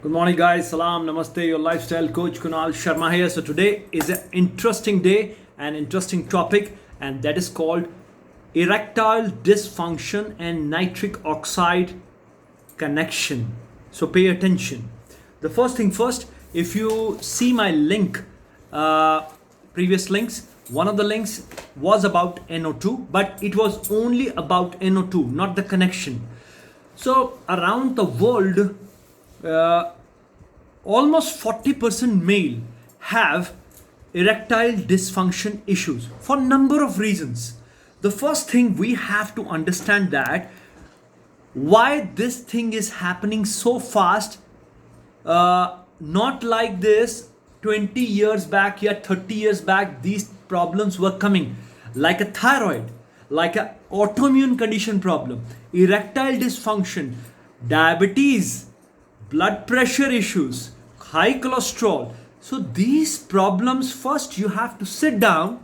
Good morning, guys. Salam, namaste. Your lifestyle coach KUNAL SHARMA here. So today is an interesting day, an interesting topic, and that is called erectile dysfunction and nitric oxide connection. So pay attention. The first thing first, if you see my link, previous links, one of the links was about NO2, but it was only about NO2, not the connection. So around the world, almost 40% male have erectile dysfunction issues for number of reasons. The first thing we have to understand that why this thing is happening so fast, not like this 20 years back, yet 30 years back these problems were coming, like a thyroid, like an autoimmune condition problem, erectile dysfunction, diabetes, blood pressure issues, high cholesterol. So these problems, first you have to sit down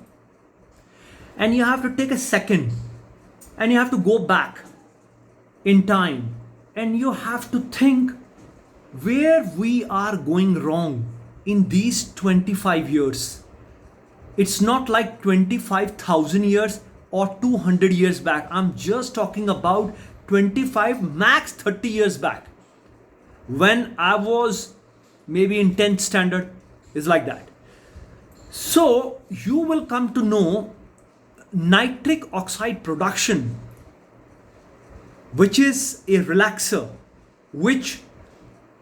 and you have to take a second and you have to go back in time and you have to think where we are going wrong in these 25 years. It's not like 25,000 years or 200 years back. I'm just talking about 25, max 30 years back. When I was maybe in 10th standard, is like that. So you will come to know nitric oxide production, which is a relaxer, which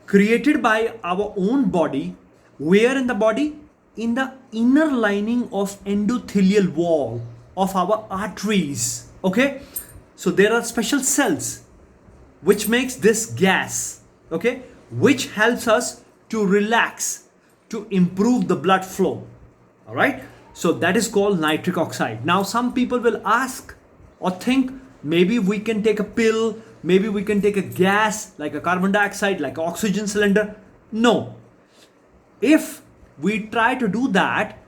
created by our own body. Where in the body? In the inner lining of endothelial wall of our arteries. Okay, so there are special cells which makes this gas, okay, which helps us to relax, to improve the blood flow. All right, so that is called nitric oxide. Now some people will ask or think maybe we can take a pill, maybe we can take a gas like a carbon dioxide, like an oxygen cylinder. No, if we try to do that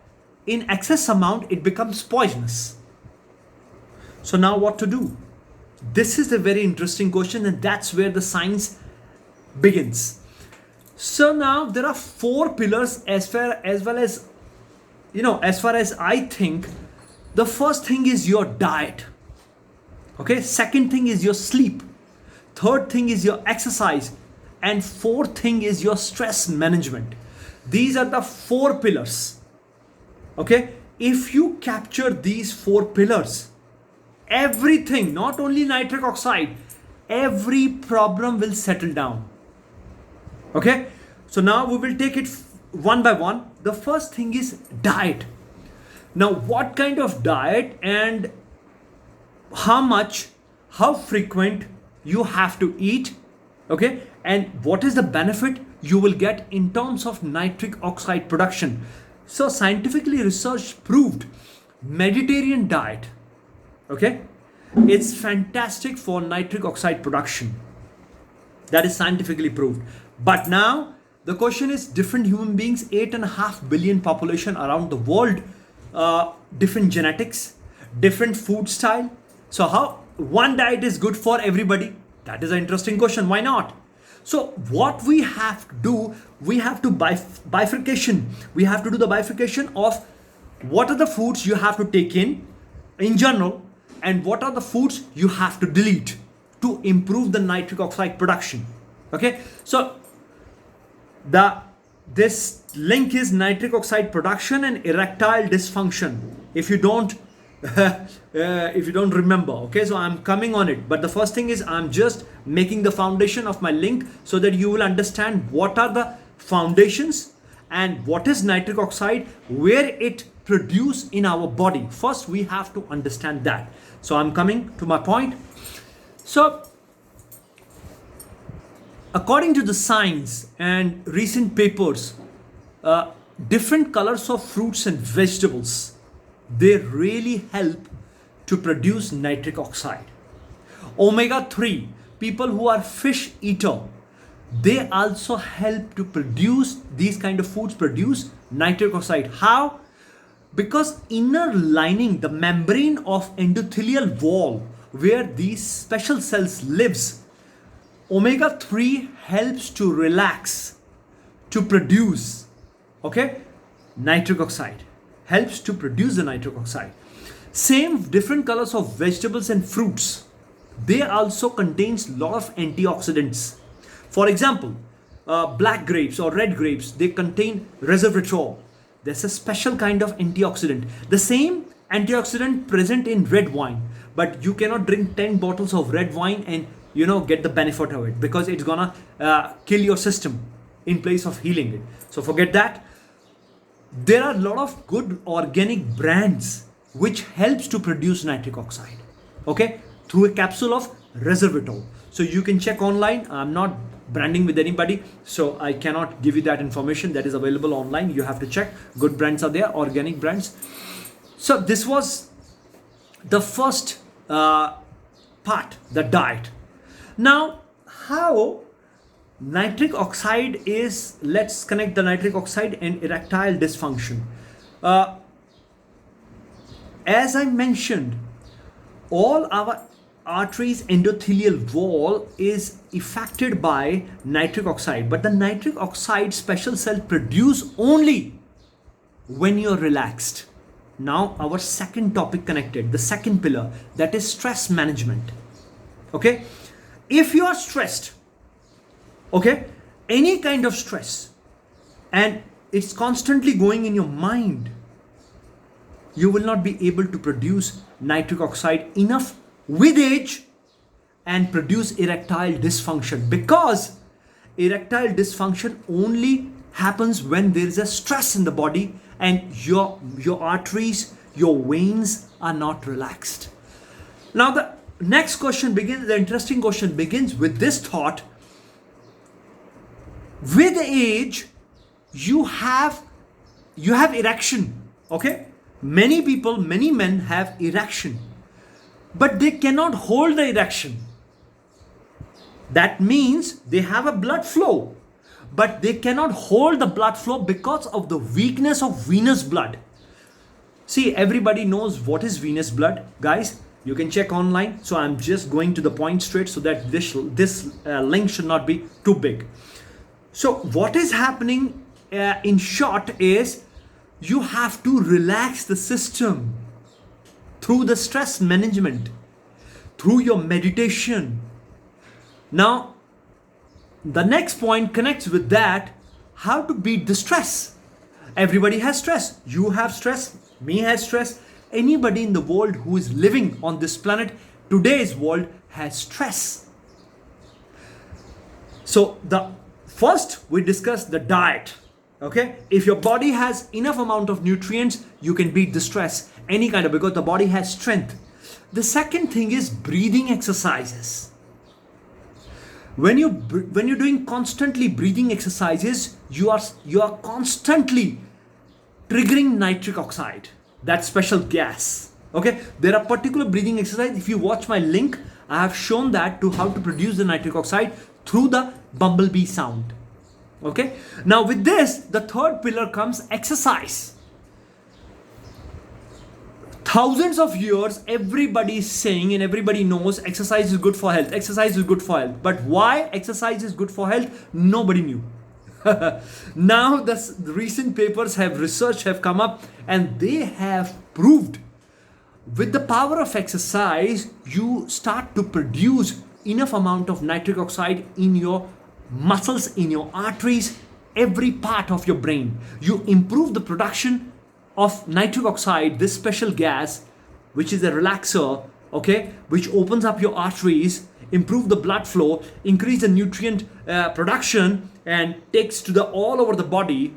in excess amount, it becomes poisonous. So now what to do? This is a very interesting question, and that's where the science begins. So now there are four pillars as far as I think. The first thing is your diet. Okay, second thing is your sleep. Third thing is your exercise. And fourth thing is your stress management. These are the four pillars. Okay, if you capture these four pillars, everything, not only nitric oxide, every problem will settle down. Okay, so now we will take it one by one. The first thing is diet. Now, what kind of diet and how frequent you have to eat, okay, and what is the benefit you will get in terms of nitric oxide production. So scientifically research proved Mediterranean diet, okay, it's fantastic for nitric oxide production. That is scientifically proved. But now the question is, different human beings, 8.5 billion population around the world, different genetics, different food style. So how one diet is good for everybody? That is an interesting question. Why not? So what we have to do, we have to bifurcation. We have to do the bifurcation of what are the foods you have to take in general, and what are the foods you have to delete to improve the nitric oxide production. Okay, so this link is nitric oxide production and erectile dysfunction. If you don't remember, okay, so I'm coming on it. But the first thing is I'm just making the foundation of my link so that you will understand what are the foundations and what is nitric oxide, where it produces in our body. First we have to understand that. So I'm coming to my point. So according to the science and recent papers, different colors of fruits and vegetables, they really help to produce nitric oxide. Omega-3, people who are fish eater, they also help to produce, these kind of foods produce nitric oxide. How? Because inner lining, the membrane of endothelial wall where these special cells lives, omega-3 helps to relax to produce, okay, nitric oxide. Helps to produce the nitric oxide. Same different colors of vegetables and fruits, they also contains lot of antioxidants. For example, black grapes or red grapes, they contain resveratrol. That's a special kind of antioxidant. The same antioxidant present in red wine, but you cannot drink 10 bottles of red wine and get the benefit of it, because it's gonna kill your system in place of healing it. So forget that. There are a lot of good organic brands which helps to produce nitric oxide, okay, through a capsule of resveratrol. So you can check online. I'm not branding with anybody, so I cannot give you that information. That is available online. You have to check. Good brands are there, organic brands. So this was the first part, the diet. Now, how nitric oxide is, let's connect the nitric oxide and erectile dysfunction. As I mentioned, all our arteries endothelial wall is affected by nitric oxide, but the nitric oxide special cell produce only when you're relaxed. Now our second topic connected, the second pillar, that is stress management. Okay, if you are stressed, okay, any kind of stress, and it's constantly going in your mind, you will not be able to produce nitric oxide enough with age and produce erectile dysfunction, because erectile dysfunction only happens when there is a stress in the body and your arteries, your veins are not relaxed. Now the next question begins, the interesting question begins with this thought. With age, you have erection, okay? Many people, many men have erection, but they cannot hold the erection. That means they have a blood flow, but they cannot hold the blood flow because of the weakness of venous blood. See, everybody knows what is venous blood, guys. You can check online. So I'm just going to the point straight so that this link should not be too big. So what is happening in short is, you have to relax the system through the stress management, through your meditation. Now, the next point connects with that, how to beat the stress. Everybody has stress. You have stress, me has stress. Anybody in the world who is living on this planet, today's world, has stress. So the first we discussed the diet. Okay, if your body has enough amount of nutrients, you can beat the stress, any kind of, because the body has strength. The second thing is breathing exercises. When you're doing constantly breathing exercises, you are constantly triggering nitric oxide, that special gas. Okay, there are particular breathing exercise. If you watch my link, I have shown that to how to produce the nitric oxide through the bumblebee sound. Okay, now with this, the third pillar comes exercise. Thousands of years, everybody is saying and everybody knows exercise is good for health. Exercise is good for health. But why exercise is good for health? Nobody knew. Now the recent papers have come up and they have proved with the power of exercise, you start to produce enough amount of nitric oxide in your muscles, in your arteries, every part of your brain. You improve the production of nitric oxide, this special gas, which is a relaxer, okay, which opens up your arteries, improve the blood flow, increase the nutrient production, and takes to the all over the body.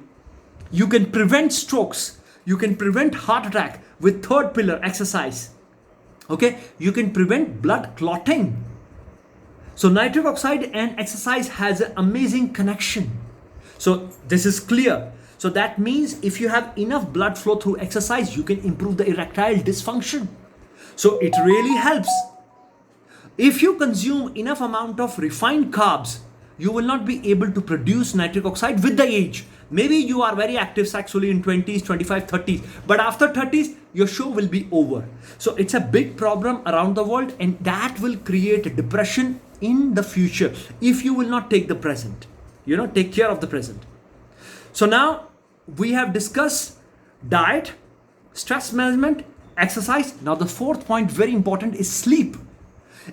You can prevent strokes, you can prevent heart attack with third pillar, exercise. Okay, you can prevent blood clotting. So nitric oxide and exercise has an amazing connection. So this is clear. So that means if you have enough blood flow through exercise, you can improve the erectile dysfunction. So it really helps. If you consume enough amount of refined carbs, you will not be able to produce nitric oxide with the age. Maybe you are very active sexually in 20s, 25, 30s, but after 30s, your show will be over. So it's a big problem around the world, and that will create a depression in the future if you will not take the present, take care of the present. So now we have discussed diet, stress management, exercise. Now the fourth point, very important, is sleep.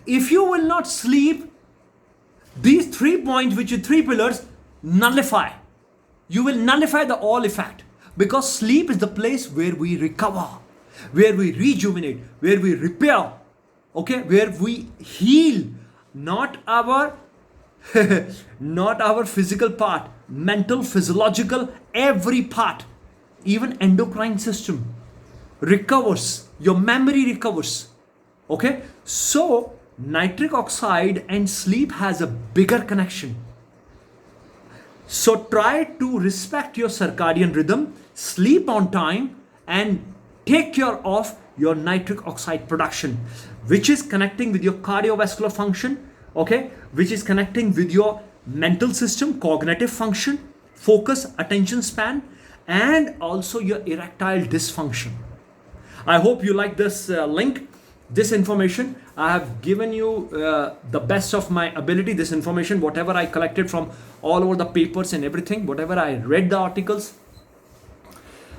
If you will not sleep, these 3 points, which are 3 pillars, nullify. You will nullify the all effect, because sleep is the place where we recover, where we rejuvenate, where we repair, okay, where we heal, not our not our physical part, mental, physiological, every part, even endocrine system recovers, your memory recovers. Okay, so nitric oxide and sleep has a bigger connection. So try to respect your circadian rhythm, sleep on time, and take care of your nitric oxide production, which is connecting with your cardiovascular function, okay, which is connecting with your mental system, cognitive function, focus, attention span, and also your erectile dysfunction. I hope you like this link, this information. I have given you the best of my ability, this information, whatever I collected from all over the papers and everything, whatever I read the articles.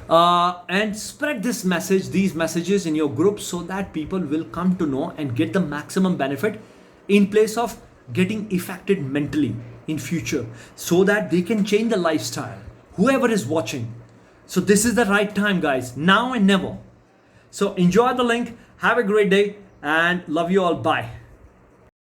And spread this message, these messages in your group, so that people will come to know and get the maximum benefit in place of getting affected mentally in future, so that they can change the lifestyle, whoever is watching. So this is the right time, guys, now and never. So enjoy the link, have a great day, and love you all. Bye.